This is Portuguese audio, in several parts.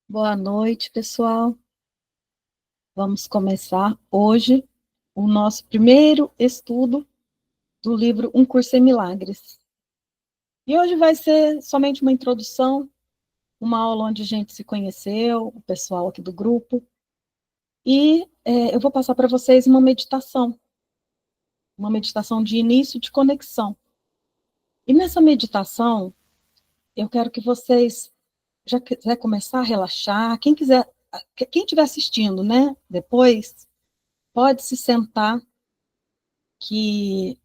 Boa noite, pessoal. Vamos começar hoje o nosso primeiro estudo do livro Um Curso em Milagres. E hoje vai ser somente uma introdução, uma aula onde a gente se conheceu, o pessoal aqui do grupo. E eu vou passar para vocês uma meditação de início de conexão. E nessa meditação, eu quero que vocês, já quiser começar a relaxar, quem estiver assistindo, né, depois, pode se sentar, que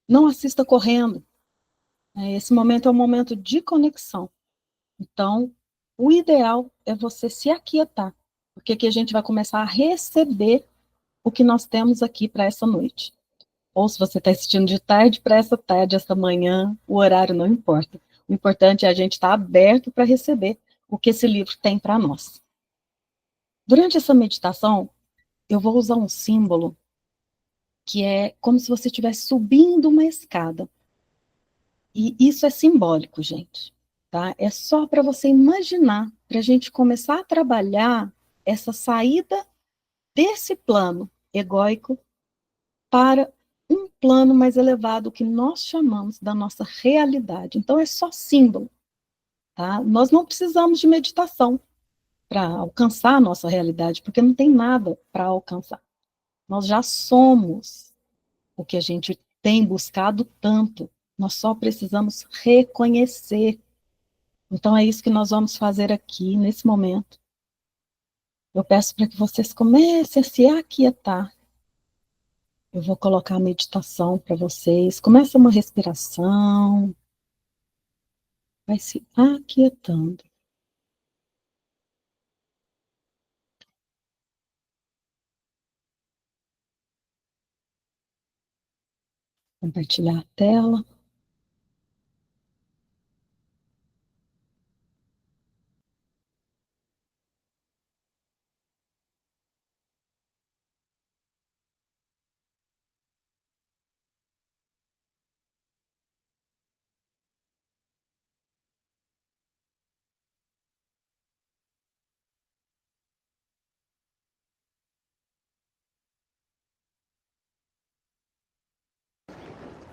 não assista correndo. Esse momento é um momento de conexão. Então, o ideal é você se aquietar, porque aqui a gente vai começar a receber o que nós temos aqui para essa noite. Ou se você está assistindo de tarde, para essa tarde, essa manhã, o horário não importa. O importante é a gente estar aberto para receber o que esse livro tem para nós. Durante essa meditação, eu vou usar um símbolo que é como se você estivesse subindo uma escada. E isso é simbólico, gente, tá? É só para você imaginar, para a gente começar a trabalhar essa saída desse plano egóico para um plano mais elevado que nós chamamos da nossa realidade. Então é só símbolo, tá? Nós não precisamos de meditação para alcançar a nossa realidade, porque não tem nada para alcançar. Nós já somos o que a gente tem buscado tanto. Nós só precisamos reconhecer. Então, é isso que nós vamos fazer aqui, nesse momento. Eu peço para que vocês comecem a se aquietar. Eu vou colocar a meditação para vocês. Começa uma respiração. Vai se aquietando. Compartilhar a tela.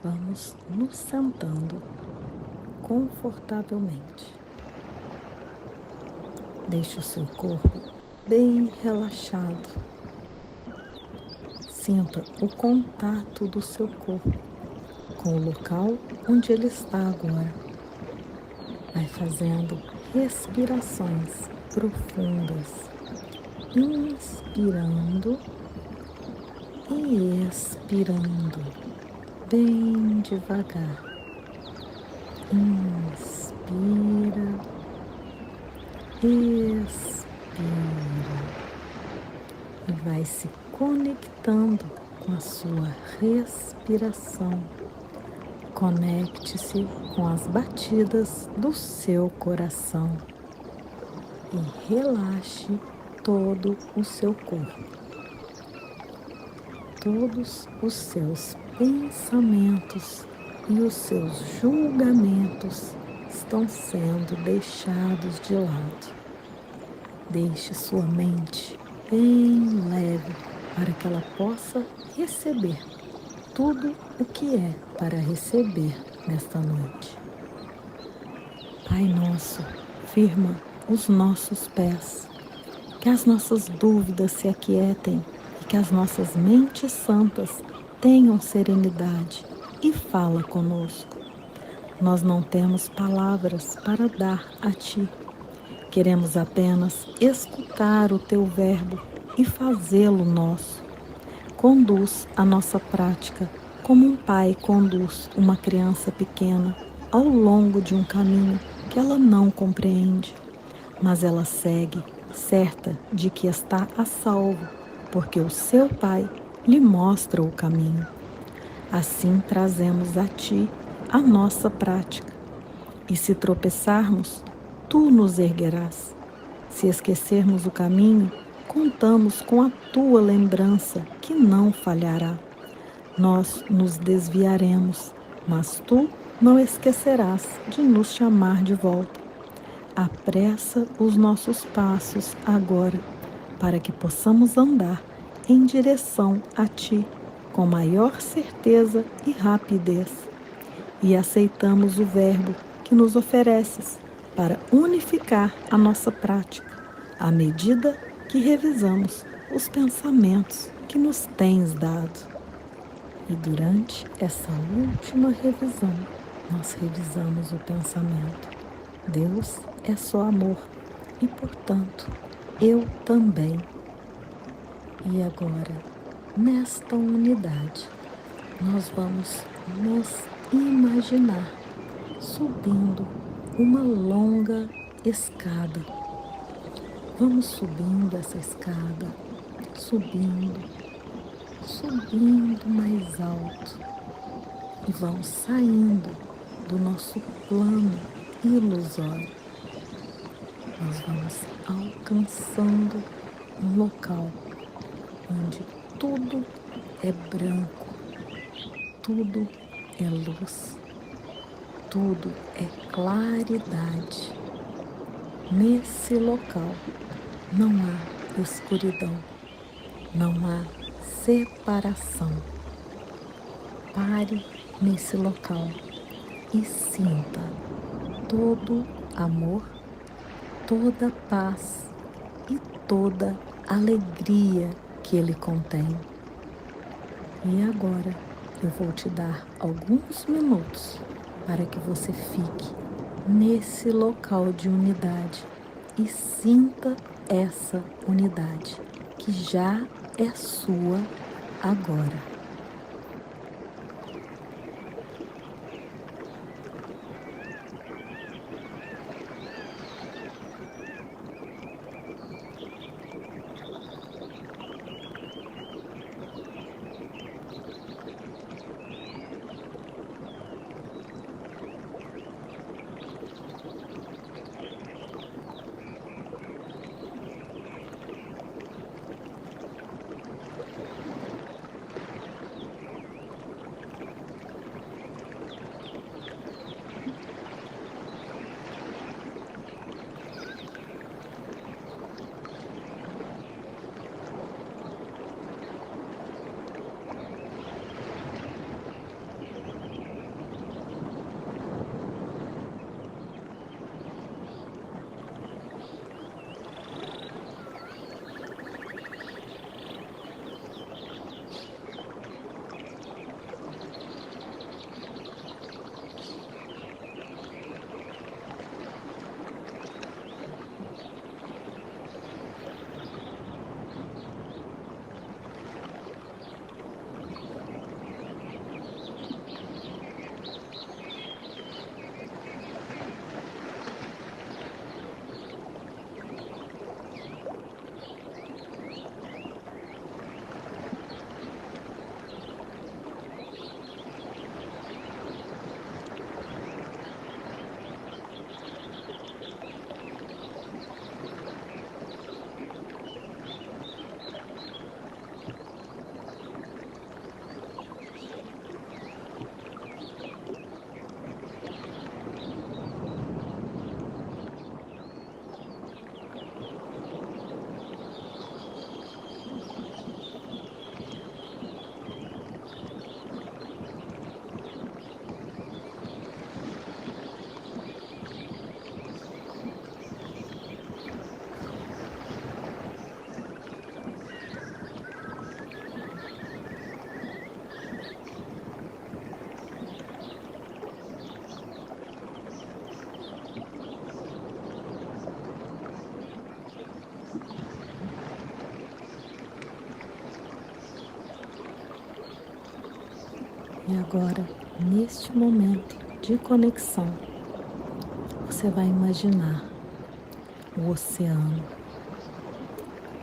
Vamos nos sentando confortavelmente. Deixe o seu corpo bem relaxado. Sinta o contato do seu corpo com o local onde ele está agora. Vai fazendo respirações profundas, inspirando e expirando bem devagar. Inspira, expira e vai se conectando com a sua respiração. Conecte-se com as batidas do seu coração e relaxe todo o seu corpo. Todos os seus pensamentos e os seus julgamentos estão sendo deixados de lado. Deixe sua mente bem leve para que ela possa receber tudo o que é para receber nesta noite. Pai nosso, firma os nossos pés, que as nossas dúvidas se aquietem e que as nossas mentes santas tenham serenidade e fala conosco. Nós não temos palavras para dar a Ti. Queremos apenas escutar o Teu verbo e fazê-lo nosso. Conduz a nossa prática como um pai conduz uma criança pequena ao longo de um caminho que ela não compreende, mas ela segue, certa de que está a salvo, porque o seu pai lhe mostra o caminho. Assim trazemos a Ti a nossa prática, e se tropeçarmos, Tu nos erguerás. Se esquecermos o caminho, contamos com a Tua lembrança, que não falhará. Nós nos desviaremos, mas Tu não esquecerás de nos chamar de volta. apressa os nossos passos agora, para que possamos andar em direção a Ti com maior certeza e rapidez. E aceitamos o verbo que nos ofereces para unificar a nossa prática, à medida que revisamos os pensamentos que nos tens dado. E durante essa última revisão, nós revisamos o pensamento. Deus é só amor e, portanto, eu também. E agora, nesta unidade, nós vamos nos imaginar subindo uma longa escada. Vamos subindo essa escada, subindo, subindo mais alto. E vamos saindo do nosso plano ilusório. Nós vamos alcançando um local onde tudo é branco, tudo é luz, tudo é claridade. Nesse local não há escuridão, não há separação. Pare nesse local e sinta todo amor, toda paz e toda alegria que ele contém. E agora eu vou te dar alguns minutos para que você fique nesse local de unidade e sinta essa unidade que já é sua agora. E agora, neste momento de conexão, você vai imaginar o oceano,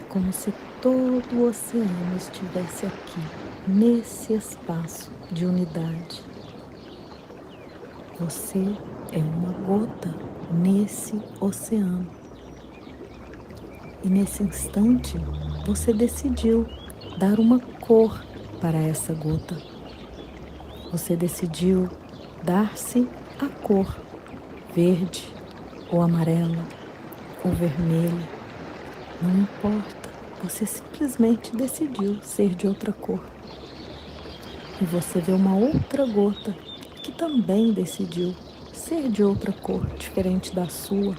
como se todo o oceano estivesse aqui, nesse espaço de unidade. Você é uma gota nesse oceano. E nesse instante, você decidiu dar uma cor para essa gota. Você decidiu dar-se a cor verde, ou amarela, ou vermelha, não importa. Você simplesmente decidiu ser de outra cor. E você vê uma outra gota que também decidiu ser de outra cor, diferente da sua.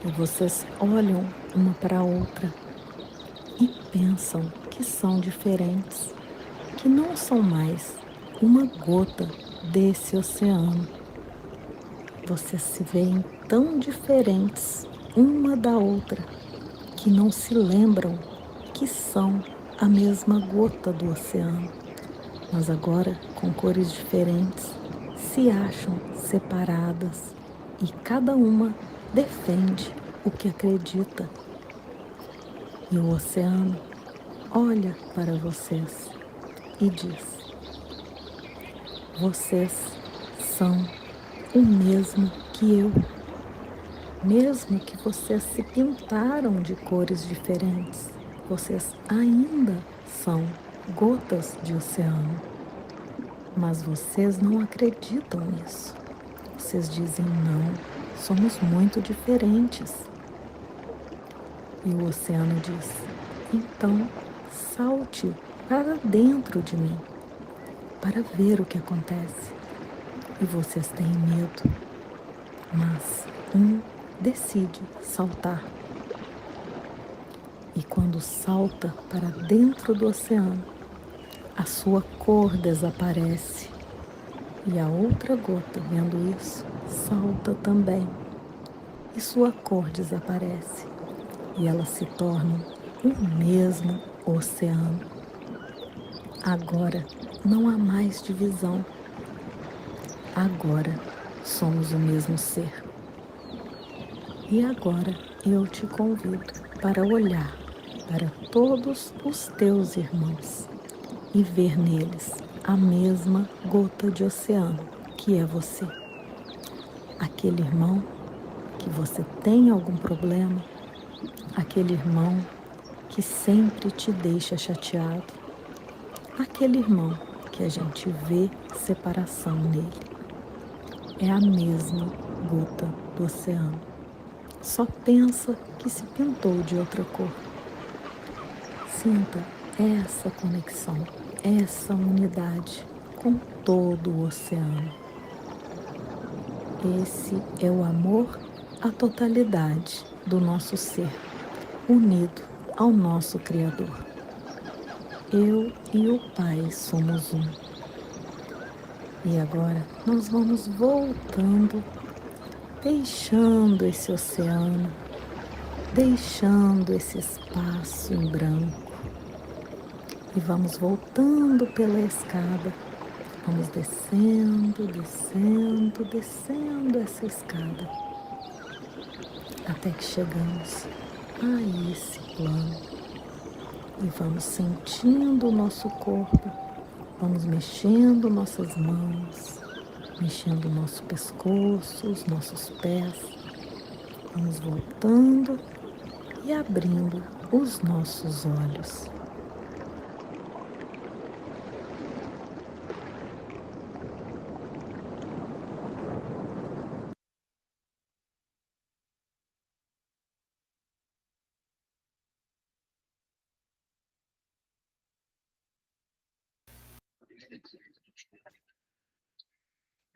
E vocês olham uma para a outra e pensam que são diferentes, que não são mais uma gota desse oceano. Vocês se veem tão diferentes uma da outra que não se lembram que são a mesma gota do oceano, mas agora com cores diferentes se acham separadas e cada uma defende o que acredita. E o oceano olha para vocês e diz: vocês são o mesmo que eu. Mesmo que vocês se pintaram de cores diferentes, vocês ainda são gotas de oceano. Mas vocês não acreditam nisso. Vocês dizem não, somos muito diferentes. E o oceano diz: então salte para dentro de mim, para ver o que acontece. E vocês têm medo, mas um decide saltar. E quando salta para dentro do oceano, a sua cor desaparece. E a outra gota, vendo isso, salta também. E sua cor desaparece. E elas se tornam o mesmo oceano. Agora não há mais divisão. Agora somos o mesmo ser. E agora eu te convido para olhar para todos os teus irmãos e ver neles a mesma gota de oceano que é você. Aquele irmão que você tem algum problema, aquele irmão que sempre te deixa chateado, aquele irmão que a gente vê separação nele. É a mesma gota do oceano. Só pensa que se pintou de outra cor. Sinta essa conexão, essa unidade com todo o oceano. Esse é o amor à totalidade do nosso ser, unido ao nosso Criador. Eu e o Pai somos um. E agora nós vamos voltando, deixando esse oceano, deixando esse espaço em branco. E vamos voltando pela escada. Vamos descendo, descendo, descendo essa escada. Até que chegamos a esse plano. E vamos sentindo o nosso corpo. Vamos mexendo nossas mãos, mexendo o nosso pescoço, os nossos pés. Vamos voltando e abrindo os nossos olhos.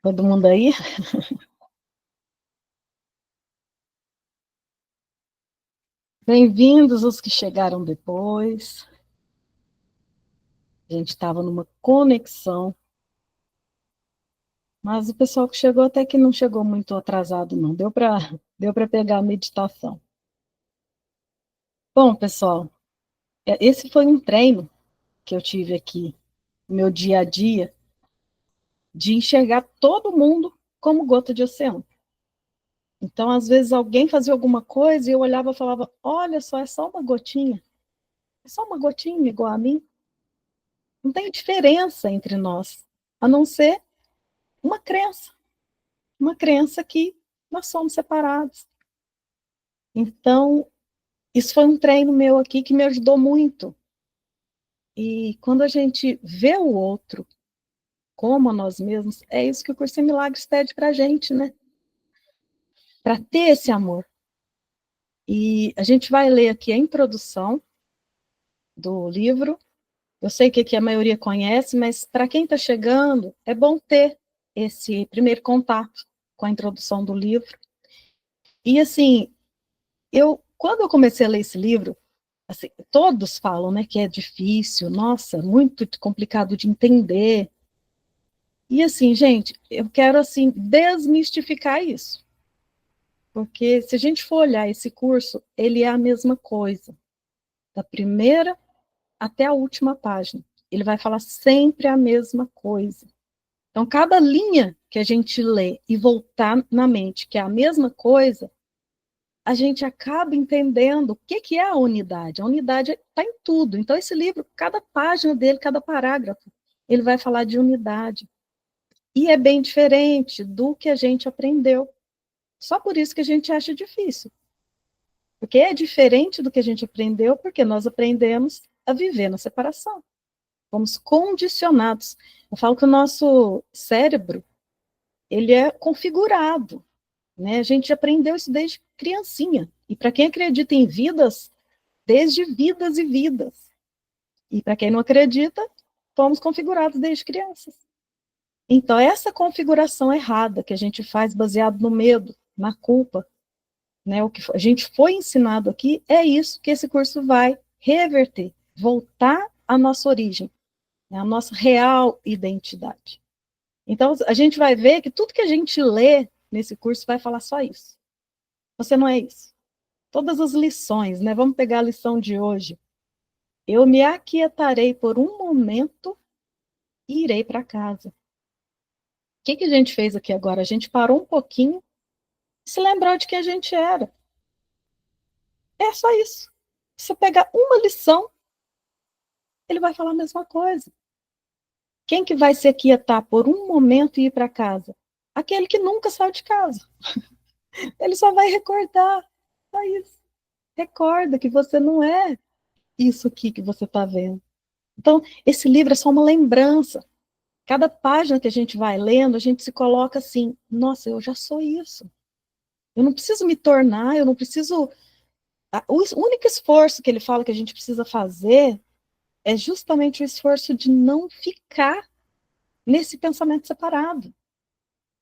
Todo mundo aí? Bem-vindos os que chegaram depois. A gente estava numa conexão, mas o pessoal que chegou até que não chegou muito atrasado, não. Deu para pegar a meditação. Bom, pessoal, esse foi um treino que eu tive aqui no meu dia a dia, de enxergar todo mundo como gota de oceano. Então, às vezes, alguém fazia alguma coisa e eu olhava e falava: olha só, é só uma gotinha. É só uma gotinha igual a mim. Não tem diferença entre nós, a não ser uma crença. Uma crença que nós somos separados. Então, isso foi um treino meu aqui que me ajudou muito. E quando a gente vê o outro como a nós mesmos, é isso que o Curso em Milagres pede para a gente, né? para ter esse amor. E a gente vai ler aqui a introdução do livro. Eu sei que aqui a maioria conhece, mas para quem está chegando, é bom ter esse primeiro contato com a introdução do livro. E assim, quando eu comecei a ler esse livro, assim, todos falam, né, que é difícil, nossa, muito complicado de entender. E assim, gente, eu quero assim desmistificar isso. Porque se a gente for olhar esse curso, ele é a mesma coisa, da primeira até a última página. Ele vai falar sempre a mesma coisa. Então, cada linha que a gente lê e voltar na mente que é a mesma coisa, a gente acaba entendendo o que é a unidade. A unidade está em tudo. Então, esse livro, cada página dele, cada parágrafo, ele vai falar de unidade. E é bem diferente do que a gente aprendeu. Só por isso que a gente acha difícil. Porque é diferente do que a gente aprendeu, porque nós aprendemos a viver na separação. Fomos condicionados. Eu falo que o nosso cérebro, ele é configurado, né? A gente aprendeu isso desde criancinha. E para quem acredita em vidas, desde vidas e vidas. E para quem não acredita, fomos configurados desde crianças. Então, essa configuração errada que a gente faz baseado no medo, na culpa, né, o que a gente foi ensinado aqui, é isso que esse curso vai reverter, voltar à nossa origem, né, à nossa real identidade. Então, a gente vai ver que tudo que a gente lê nesse curso vai falar só isso. Você não é isso. Todas as lições, né? Vamos pegar a lição de hoje. Eu me aquietarei por um momento e irei para casa. O que a gente fez aqui agora? A gente parou um pouquinho e se lembrou de quem a gente era. É só isso. Se você pegar uma lição, ele vai falar a mesma coisa. Quem que vai se aquietar por um momento e ir para casa? Aquele que nunca saiu de casa. Ele só vai recordar. Só isso. Recorda que você não é isso aqui que você está vendo. Então, esse livro é só uma lembrança. Cada página que a gente vai lendo, a gente se coloca assim, nossa, eu já sou isso. Eu não preciso me tornar, eu não preciso... O único esforço que ele fala que a gente precisa fazer é justamente o esforço de não ficar nesse pensamento separado.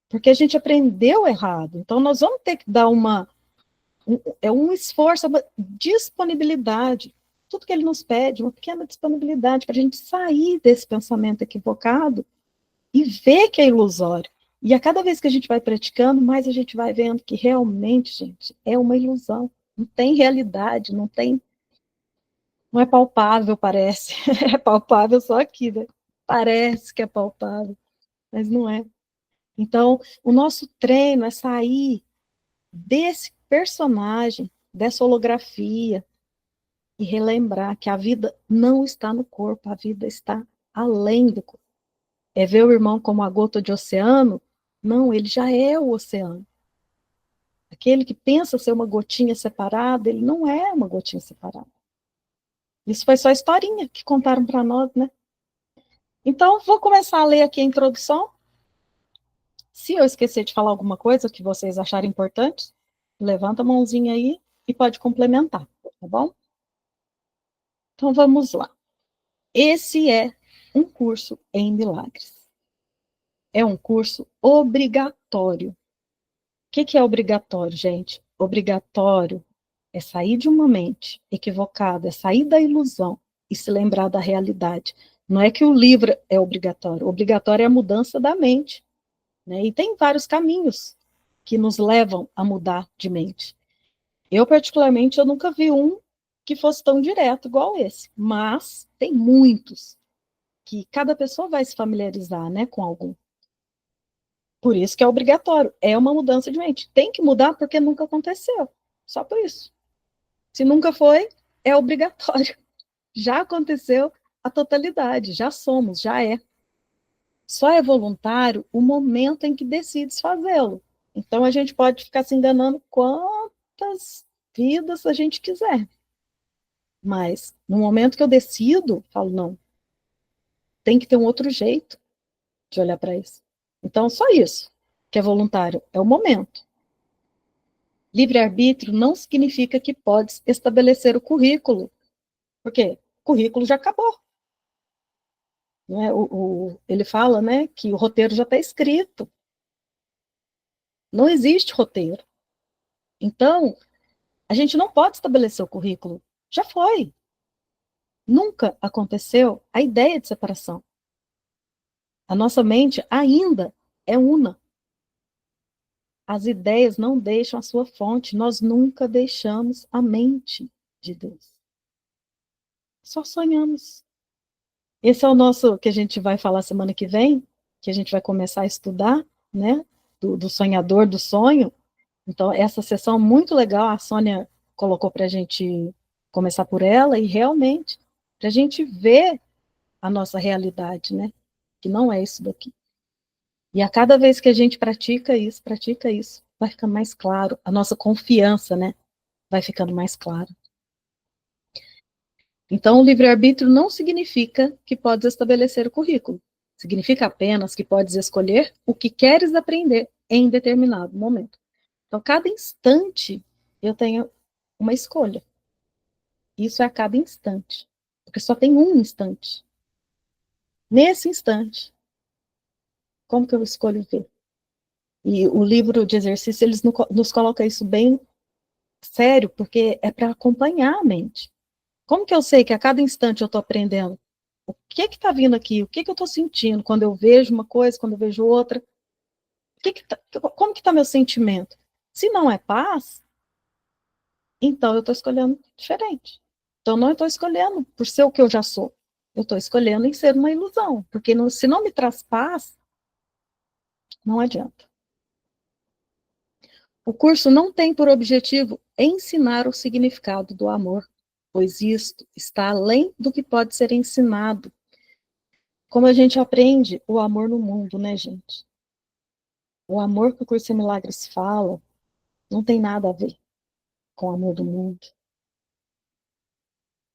Porque a gente aprendeu errado. Então, nós vamos ter que dar um esforço, uma disponibilidade. Tudo que ele nos pede, uma pequena disponibilidade para a gente sair desse pensamento equivocado e ver que é ilusório. E a cada vez que a gente vai praticando, mais a gente vai vendo que realmente, gente, é uma ilusão. Não tem realidade, não é palpável, parece. É palpável só aqui, né? Parece que é palpável, mas não é. Então, o nosso treino é sair desse personagem, dessa holografia, e relembrar que a vida não está no corpo, a vida está além do corpo. É ver o irmão como a gota de oceano? Não, ele já é o oceano. Aquele que pensa ser uma gotinha separada, ele não é uma gotinha separada. Isso foi só historinha que contaram para nós, né? Então, vou começar a ler aqui a introdução. Se eu esquecer de falar alguma coisa que vocês acharem importante, levanta a mãozinha aí e pode complementar, tá bom? Então, vamos lá. Esse é um curso em milagres. É um curso obrigatório. O que é obrigatório, gente? Obrigatório é sair de uma mente equivocada, é sair da ilusão e se lembrar da realidade. Não é que o livro é obrigatório. Obrigatório é a mudança da mente, né? E tem vários caminhos que nos levam a mudar de mente. Eu, particularmente, eu nunca vi um que fosse tão direto igual esse, mas tem muitos que cada pessoa vai se familiarizar, né, com algum. Por isso que é obrigatório, é uma mudança de mente. Tem que mudar porque nunca aconteceu, só por isso. Se nunca foi, é obrigatório. Já aconteceu a totalidade, já somos, já é. Só é voluntário o momento em que decides fazê-lo. Então a gente pode ficar se enganando quantas vidas a gente quiser. Mas no momento que eu decido, falo, não, tem que ter um outro jeito de olhar para isso. Então, só isso que é voluntário, é o momento. Livre-arbítrio não significa que pode estabelecer o currículo, porque o currículo já acabou. Né? Ele fala, né, que o roteiro já está escrito. Não existe roteiro. Então, a gente não pode estabelecer o currículo. Já foi. Nunca aconteceu a ideia de separação. A nossa mente ainda é una. As ideias não deixam a sua fonte. Nós nunca deixamos a mente de Deus. Só sonhamos. Esse é o nosso, que a gente vai falar semana que vem, que a gente vai começar a estudar, né? Do sonhador do sonho. Então, essa sessão muito legal, a Sônia colocou para a gente começar por ela, e realmente, para a gente ver a nossa realidade, né? Que não é isso daqui. E a cada vez que a gente pratica isso, vai ficando mais claro, a nossa confiança, né? Vai ficando mais clara. Então, o livre-arbítrio não significa que podes estabelecer o currículo. Significa apenas que podes escolher o que queres aprender em determinado momento. Então, cada instante eu tenho uma escolha. Isso é a cada instante. Porque só tem um instante. Nesse instante, como que eu escolho ver? E o livro de exercício, eles nos coloca isso bem sério, porque é para acompanhar a mente. Como que eu sei que a cada instante eu estou aprendendo? O que está vindo aqui? O que eu estou sentindo quando eu vejo uma coisa, quando eu vejo outra? Como que está meu sentimento? Se não é paz, então eu estou escolhendo diferente. Então não estou escolhendo por ser o que eu já sou. Eu estou escolhendo em ser uma ilusão. Porque se não me traz paz, não adianta. O curso não tem por objetivo ensinar o significado do amor, pois isto está além do que pode ser ensinado. Como a gente aprende o amor no mundo, né, gente? O amor que o Curso em Milagres fala não tem nada a ver com o amor do mundo.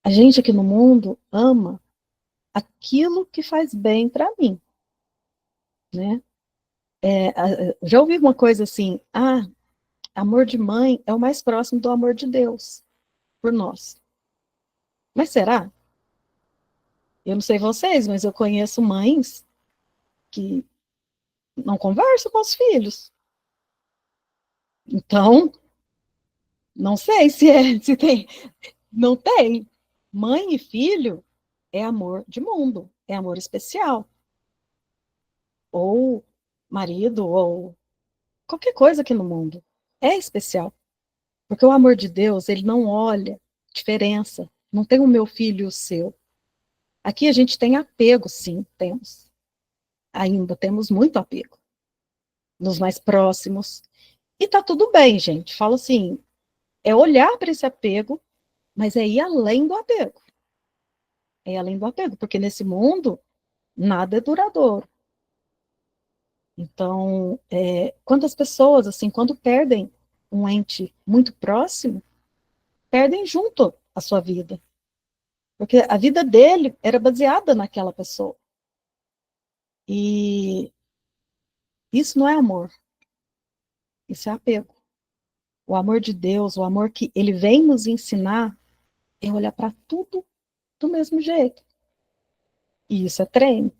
A gente aqui no mundo ama aquilo que faz bem para mim, né? Já ouvi uma coisa assim, amor de mãe é o mais próximo do amor de Deus por nós. Mas será? Eu não sei vocês, mas eu conheço mães que não conversam com os filhos. Então, não sei se tem. Não tem. Mãe e filho é amor de mundo, é amor especial. Ou marido, ou qualquer coisa aqui no mundo. É especial. Porque o amor de Deus, ele não olha diferença. Não tem o meu filho e o seu. Aqui a gente tem apego, sim, temos. Ainda temos muito apego. Nos mais próximos. E tá tudo bem, gente. Falo assim, é olhar para esse apego, mas é ir além do apego. É além do apego, porque nesse mundo nada é duradouro. Então, quantas pessoas, assim, quando perdem um ente muito próximo, perdem junto a sua vida. Porque a vida dele era baseada naquela pessoa. E isso não é amor, isso é apego. O amor de Deus, o amor que ele vem nos ensinar, é olhar para tudo do mesmo jeito. E isso é treino.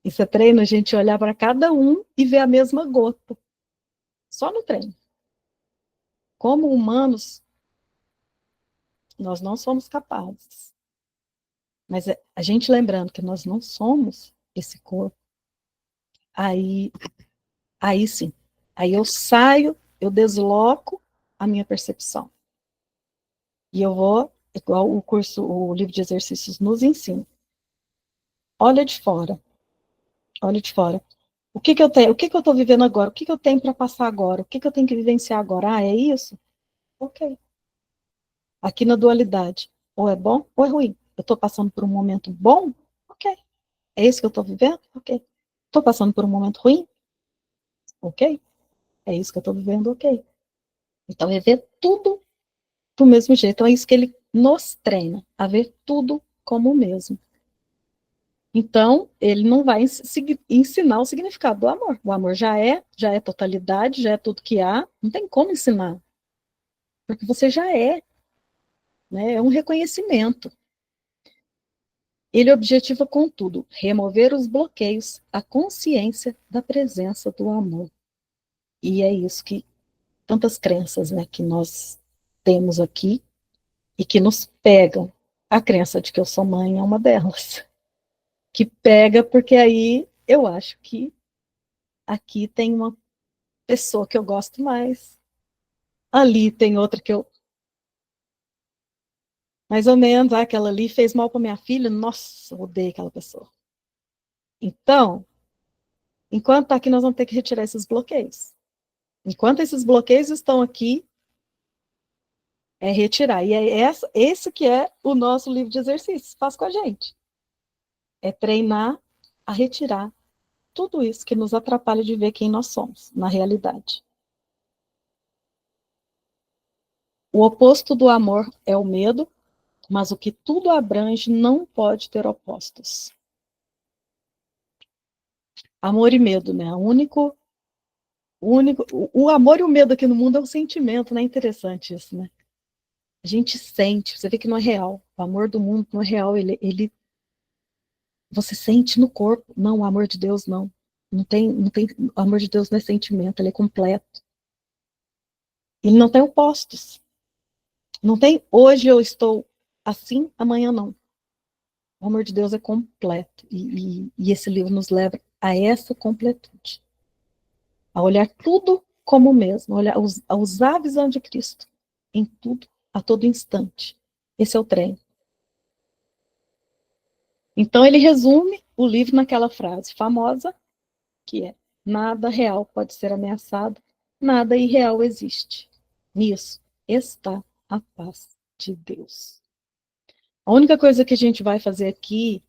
Isso é treino, a gente olhar para cada um e ver a mesma gota. Só no treino. Como humanos, nós não somos capazes. Mas a gente lembrando que nós não somos esse corpo, aí, aí sim. Aí eu saio, eu desloco a minha percepção. E eu vou, igual o livro de exercícios nos ensina. Olha de fora. Olha de fora. O que eu tenho? O que eu estou vivendo agora? O que eu tenho para passar agora? O que eu tenho que vivenciar agora? É isso? Ok. Aqui na dualidade. Ou é bom ou é ruim. Eu estou passando por um momento bom? Ok. É isso que eu estou vivendo? Ok. Estou passando por um momento ruim? Ok. É isso que eu estou vivendo? Ok. Então é ver tudo do mesmo jeito. Então é isso que ele nos treina, a ver tudo como o mesmo. Então, ele não vai ensinar o significado do amor. O amor já é totalidade, já é tudo que há, não tem como ensinar. porque você já é, né? É um reconhecimento. Ele objetiva, contudo, remover os bloqueios à consciência da presença do amor. E é isso que tantas crenças, né, que nós temos aqui e que nos pegam. A crença de que eu sou mãe é uma delas, que pega porque aí eu acho que aqui tem uma pessoa que eu gosto mais, ali tem outra que eu mais ou menos, aquela ali fez mal para minha filha, nossa, eu odeio aquela pessoa. Então, enquanto tá aqui, nós vamos ter que retirar esses bloqueios. Enquanto esses bloqueios estão aqui, é retirar. E é esse que é o nosso livro de exercícios. Faz com a gente. É treinar a retirar tudo isso que nos atrapalha de ver quem nós somos na realidade. O oposto do amor é o medo, mas o que tudo abrange não pode ter opostos. Amor e medo, né? O amor e o medo aqui no mundo é um sentimento, né? Interessante isso, né? A gente sente, você vê que não é real. O amor do mundo não é real, você sente no corpo. Não, o amor de Deus não. Não tem, o amor de Deus não é sentimento, ele é completo. Ele não tem opostos. Não tem hoje eu estou assim, amanhã não. O amor de Deus é completo. E esse livro nos leva a essa completude. A olhar tudo como o mesmo, a usar a visão de Cristo em tudo, a todo instante. Esse é o treino. Então ele resume o livro naquela frase famosa, que é: nada real pode ser ameaçado, nada irreal existe. Nisso está a paz de Deus. A única coisa que a gente vai fazer aqui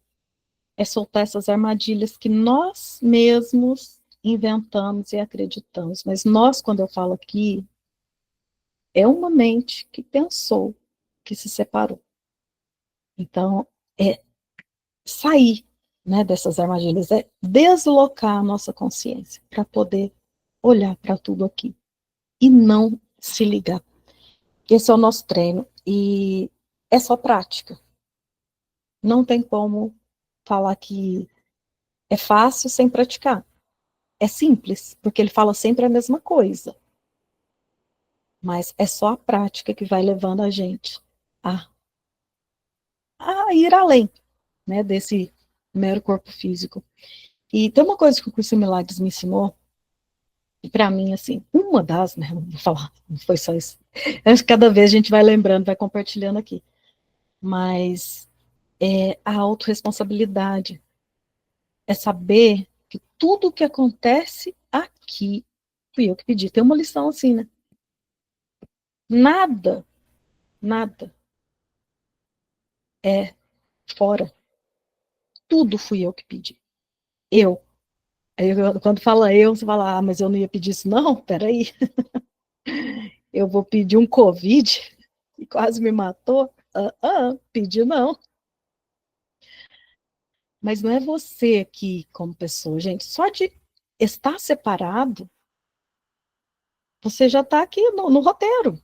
é soltar essas armadilhas que nós mesmos inventamos e acreditamos. Mas nós, quando eu falo aqui, é uma mente que pensou, que se separou. Então, é sair, né, dessas armadilhas, é deslocar a nossa consciência para poder olhar para tudo aqui e não se ligar. Esse é o nosso treino e é só prática. Não tem como falar que é fácil sem praticar. É simples, porque ele fala sempre a mesma coisa. Mas é só a prática que vai levando a gente a, a ir além, né, desse mero corpo físico. E tem uma coisa que o Curso em Milagres me ensinou, e para mim, assim, uma das, né, vou falar, não foi só isso. Acho que cada vez a gente vai lembrando, vai compartilhando aqui. Mas é a autorresponsabilidade. É saber que tudo o que acontece aqui, fui eu que pedi. Tem uma lição assim, né? Nada, nada é fora. Tudo fui eu que pedi. Eu. Aí, quando fala eu, você fala, ah, mas eu não ia pedir isso, não? Peraí. Eu vou pedir um Covid e quase me matou? Pedi não. Mas não é você aqui como pessoa, gente. Só de estar separado, você já está aqui no roteiro.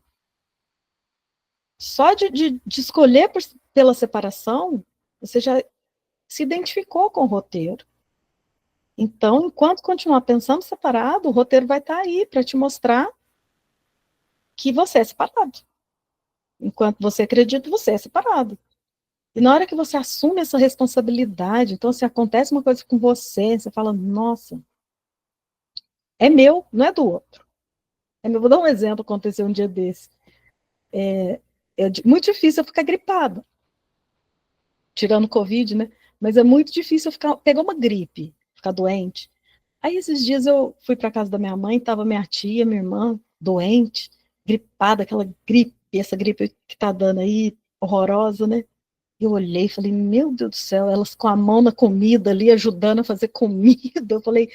Só de escolher pela separação, você já se identificou com o roteiro. Então, enquanto continuar pensando separado, o roteiro vai estar aí para te mostrar que você é separado. Enquanto você acredita, você é separado. E na hora que você assume essa responsabilidade, então se acontece uma coisa com você, você fala, nossa, é meu, não é do outro. É meu. Vou dar um exemplo, aconteceu um dia desse. É muito difícil eu ficar gripada, tirando Covid, né? Mas é muito difícil eu pegar uma gripe, ficar doente. Aí esses dias eu fui para casa da minha mãe, tava minha tia, minha irmã, doente, gripada, aquela gripe, essa gripe que tá dando aí, horrorosa, né? Eu olhei e falei, meu Deus do céu, elas com a mão na comida ali, ajudando a fazer comida. Eu falei,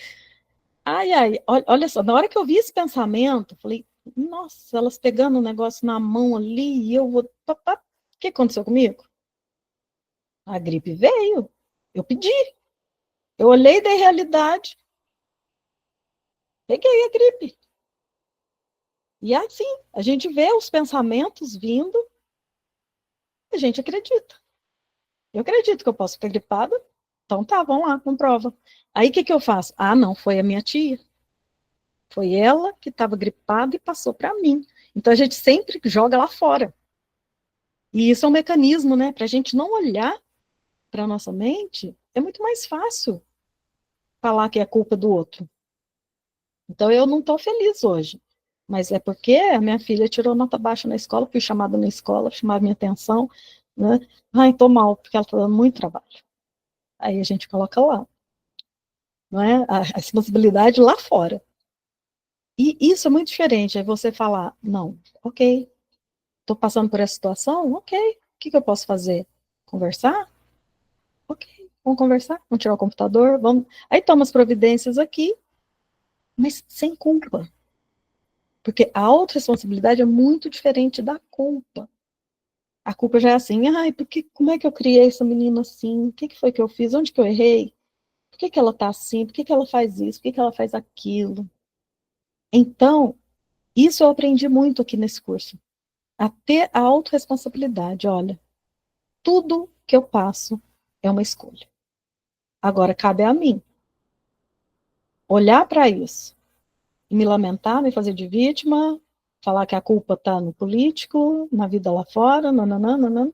ai, ai, olha só, na hora que eu vi esse pensamento, eu falei, nossa, elas pegando o negócio na mão ali, e eu vou. O que aconteceu comigo? A gripe veio. Eu pedi. Eu olhei da realidade, peguei a gripe. E assim, a gente vê os pensamentos vindo, a gente acredita. Eu acredito que eu posso ficar gripada, então tá, vamos lá, comprova. Aí o que que eu faço? Ah, não, foi a minha tia. Foi ela que estava gripada e passou para mim. Então a gente sempre joga lá fora. E isso é um mecanismo, né? Para a gente não olhar para a nossa mente, é muito mais fácil falar que é culpa do outro. Então eu não estou feliz hoje. Mas é porque a minha filha tirou nota baixa na escola, fui chamada na escola, chamava minha atenção, né? Ai, estou mal, porque ela está dando muito trabalho. Aí a gente coloca lá, não é? A responsabilidade lá fora. E isso é muito diferente, é você falar, não, ok, estou passando por essa situação, ok, o que que eu posso fazer? Conversar? Ok, vamos conversar, vamos tirar o computador, vamos. Aí toma as providências aqui, mas sem culpa. Porque a autorresponsabilidade é muito diferente da culpa. A culpa já é assim, ai, porque, como é que eu criei essa menina assim? O que que foi que eu fiz? Onde que eu errei? Por que que ela tá assim? Por que que ela faz isso? Por que que ela faz aquilo? Então, isso eu aprendi muito aqui nesse curso. A ter a autorresponsabilidade. Olha, tudo que eu passo é uma escolha. Agora, cabe a mim olhar para isso e me lamentar, me fazer de vítima, falar que a culpa está no político, na vida lá fora, nananã, nananã,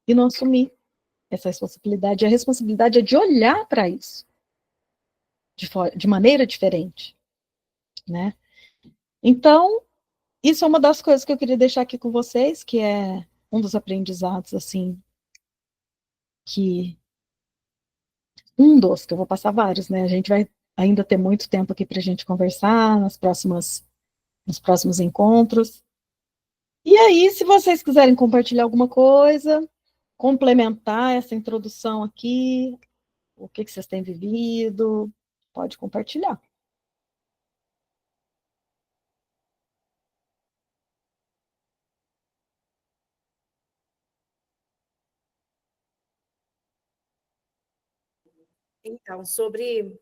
e não assumir essa responsabilidade. A responsabilidade é de olhar para isso de maneira diferente, né? Então, isso é uma das coisas que eu queria deixar aqui com vocês, que é um dos aprendizados, assim, que que eu vou passar vários, né? A gente vai ainda ter muito tempo aqui para a gente conversar nos próximos encontros. E aí, se vocês quiserem compartilhar alguma coisa, complementar essa introdução aqui, o que que vocês têm vivido, pode compartilhar. Então, sobre.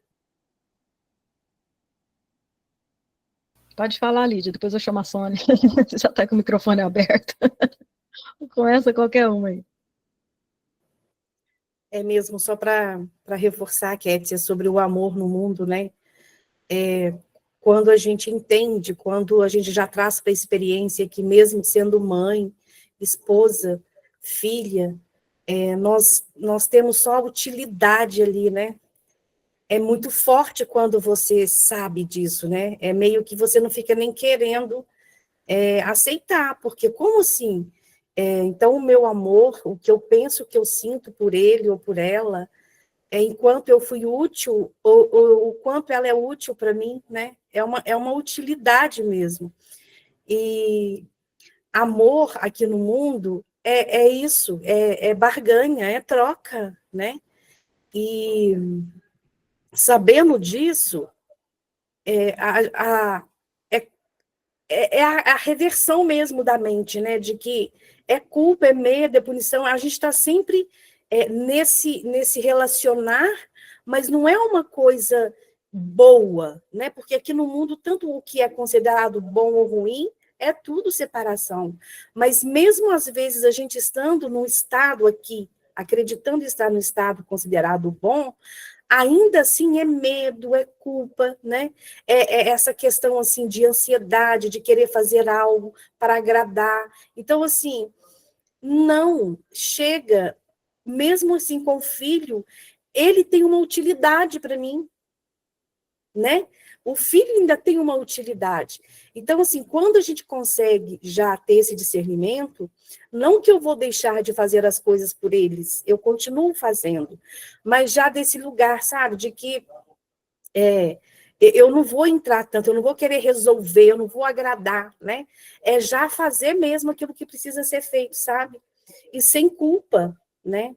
Pode falar, Lídia, depois eu chamo a Sônia. Você já está com o microfone aberto. Começa qualquer uma aí. É mesmo, só para reforçar, Kétia, sobre o amor no mundo, né? Quando a gente entende, quando a gente já traz para a experiência que, mesmo sendo mãe, esposa, filha, nós temos só utilidade ali, né? É muito forte quando você sabe disso, né? É meio que você não fica nem querendo aceitar, porque como assim? Então, o meu amor, o que eu penso que eu sinto por ele ou por ela, enquanto eu fui útil, ou o quanto ela é útil para mim, né? É uma utilidade mesmo. E amor aqui no mundo é isso, é barganha, é troca, né? E sabendo disso, é, a, a, é, a reversão mesmo da mente, né? De que é culpa, é medo, é punição. A gente está sempre nesse relacionar, mas não é uma coisa boa, né? Porque aqui no mundo, tanto o que é considerado bom ou ruim, é tudo separação. Mas mesmo às vezes a gente estando num estado aqui, acreditando estar no estado considerado bom, ainda assim é medo, é culpa, né? É essa questão assim de ansiedade, de querer fazer algo para agradar. Então, assim, não chega, mesmo assim com o filho, ele tem uma utilidade para mim, né? O filho ainda tem uma utilidade. Então, assim, quando a gente consegue já ter esse discernimento, não que eu vou deixar de fazer as coisas por eles, eu continuo fazendo, mas já desse lugar, sabe, de que eu não vou entrar tanto, eu não vou querer resolver, eu não vou agradar, né? É já fazer mesmo aquilo que precisa ser feito, sabe? E sem culpa, né?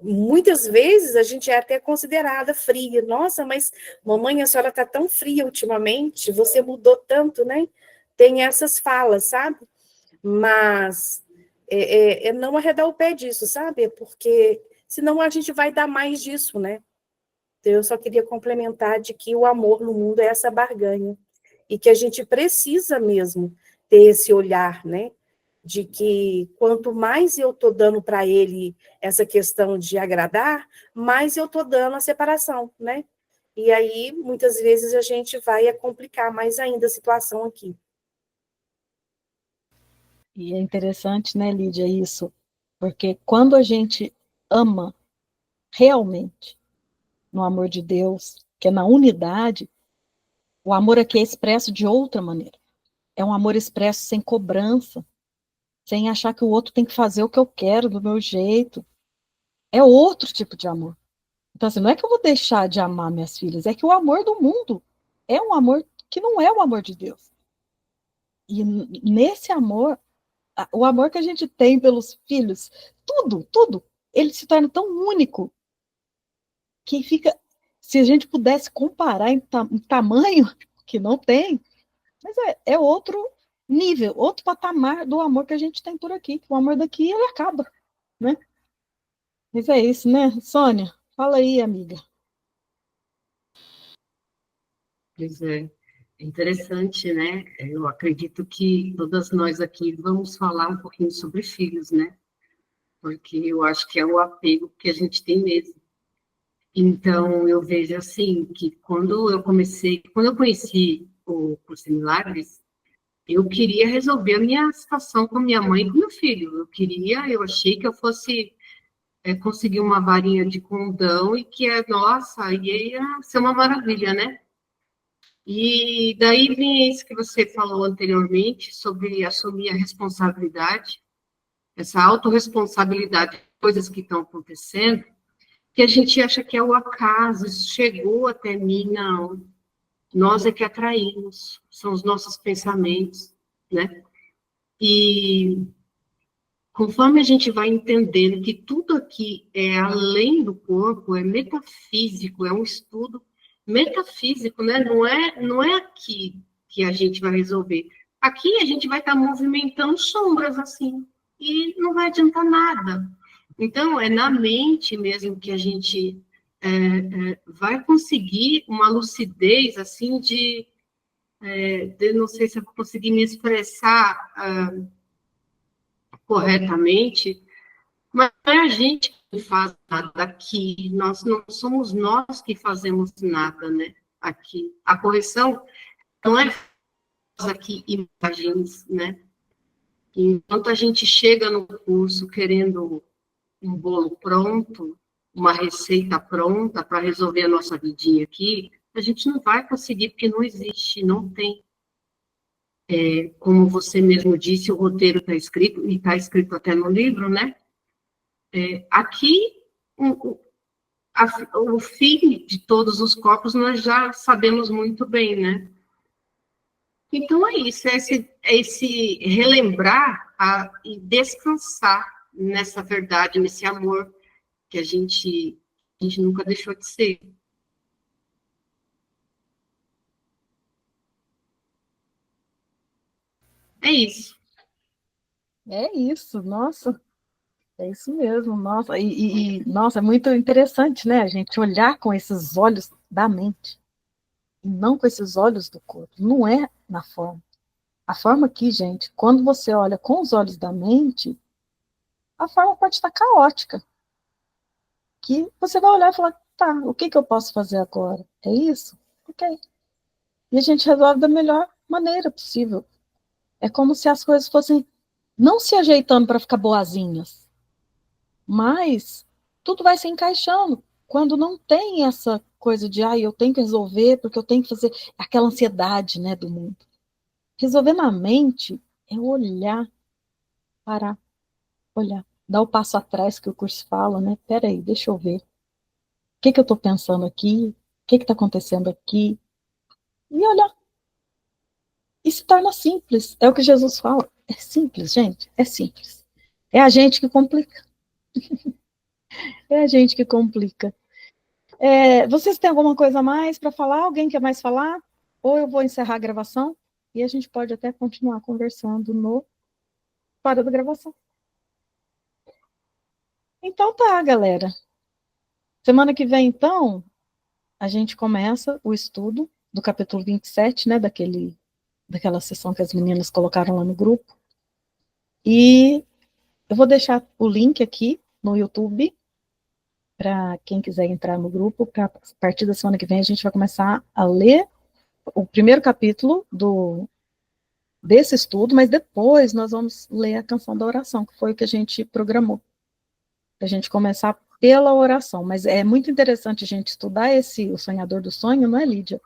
Muitas vezes a gente é até considerada fria. Nossa, mas mamãe, a senhora está tão fria ultimamente, você mudou tanto, né? Tem essas falas, sabe? Mas é não arredar o pé disso, sabe? Porque senão a gente vai dar mais disso, né? Então, eu só queria complementar de que o amor no mundo é essa barganha. e que a gente precisa mesmo ter esse olhar, né? De que quanto mais eu estou dando para ele essa questão de agradar, mais eu estou dando a separação, né? E aí, muitas vezes, a gente vai complicar mais ainda a situação aqui. E é interessante, né, Lídia, isso, porque quando a gente ama realmente no amor de Deus, que é na unidade, o amor aqui é expresso de outra maneira. É um amor expresso sem cobrança, sem achar que o outro tem que fazer o que eu quero, do meu jeito. É outro tipo de amor. Então, assim, não é que eu vou deixar de amar minhas filhas, é que o amor do mundo é um amor que não é o amor de Deus. E nesse amor, o amor que a gente tem pelos filhos, tudo, ele se torna tão único que fica, se a gente pudesse comparar em tamanho, que não tem, mas é outro nível, outro patamar do amor que a gente tem por aqui. O amor daqui, ele acaba, né? Mas é isso, né, Sônia? Fala aí, amiga. Pois é interessante, né? Eu acredito que todas nós aqui vamos falar um pouquinho sobre filhos, né? Porque eu acho que é o apego que a gente tem mesmo. Então, eu vejo assim, que quando eu conheci o Curso de Milagres, eu queria resolver a minha situação com minha mãe e com meu filho. Eu achei que eu fosse conseguir uma varinha de condão e que nossa, ia ser uma maravilha, né? E daí vem isso que você falou anteriormente sobre assumir a responsabilidade, essa autorresponsabilidade de coisas que estão acontecendo, que a gente acha que é o acaso, isso chegou até mim, não. Nós é que atraímos, são os nossos pensamentos, né? E conforme a gente vai entendendo que tudo aqui é além do corpo, é metafísico, é um estudo metafísico, né? Não é aqui que a gente vai resolver. Aqui a gente vai estar movimentando sombras assim, e não vai adiantar nada. Então, é na mente mesmo que a gente vai conseguir uma lucidez assim de não sei se eu vou conseguir me expressar corretamente, mas não é a gente que faz nada aqui, nós não somos nós que fazemos nada, né? Aqui. A correção não é aqui imagens, né? Enquanto a gente chega no curso querendo um bolo pronto, uma receita pronta para resolver a nossa vidinha aqui, a gente não vai conseguir, porque não existe, não tem. Como você mesmo disse, o roteiro está escrito, e está escrito até no livro, né? Aqui, o fim de todos os corpos nós já sabemos muito bem, né? Então é isso, é esse relembrar e descansar nessa verdade, nesse amor que a gente nunca deixou de ser. É isso. É isso, nossa, é isso mesmo, nossa, nossa, é muito interessante, né, a gente olhar com esses olhos da mente, e não com esses olhos do corpo, não é na forma. A forma aqui, gente, quando você olha com os olhos da mente, a forma pode estar caótica, que você vai olhar e falar, tá, o que que eu posso fazer agora? É isso? Ok. E a gente resolve da melhor maneira possível. É como se as coisas fossem não se ajeitando para ficar boazinhas, mas tudo vai se encaixando. Quando não tem essa coisa de, eu tenho que resolver, porque eu tenho que fazer aquela ansiedade, né, do mundo. Resolver na mente é olhar, parar, olhar, dar o passo atrás que o curso fala, né? Peraí, deixa eu ver. O que que eu estou pensando aqui? O que que está acontecendo aqui? E olhar. E se torna simples. É o que Jesus fala. É simples, gente. É simples. É a gente que complica. É a gente que complica. Vocês têm alguma coisa a mais para falar? Alguém quer mais falar? Ou eu vou encerrar a gravação e a gente pode até continuar conversando no fora da gravação. Então tá, galera. Semana que vem, então, a gente começa o estudo do capítulo 27, né, daquela sessão que as meninas colocaram lá no grupo. E eu vou deixar o link aqui no YouTube, para quem quiser entrar no grupo, para a partir da semana que vem a gente vai começar a ler o primeiro capítulo desse estudo, mas depois nós vamos ler a canção da oração, que foi o que a gente programou, para a gente começar pela oração. Mas é muito interessante a gente estudar o Sonhador do Sonho, não é, Lídia?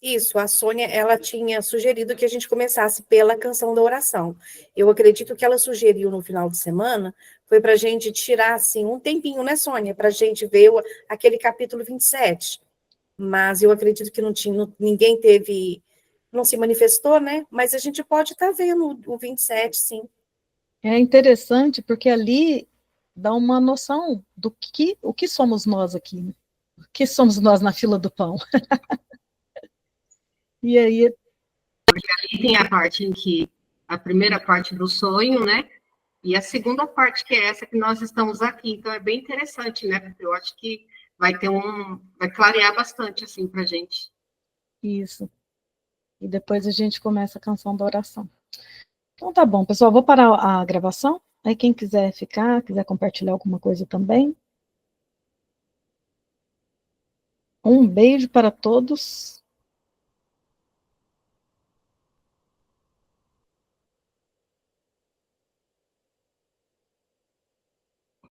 Isso, a Sônia, ela tinha sugerido que a gente começasse pela canção da oração. Eu acredito que ela sugeriu no final de semana, foi para a gente tirar, assim, um tempinho, né, Sônia, para a gente ver aquele capítulo 27. Mas eu acredito que ninguém não se manifestou, né? Mas a gente pode estar vendo o 27, sim. É interessante, porque ali dá uma noção o que somos nós aqui, né? O que somos nós na fila do pão. E aí... Tem a parte em que, a primeira parte do sonho, né? E a segunda parte, que é essa que nós estamos aqui. Então, é bem interessante, né? Porque eu acho que vai clarear bastante, assim, pra gente. Isso. E depois a gente começa a canção da oração. Então tá bom, pessoal, vou parar a gravação. Aí quem quiser ficar, quiser compartilhar alguma coisa também. Um beijo para todos.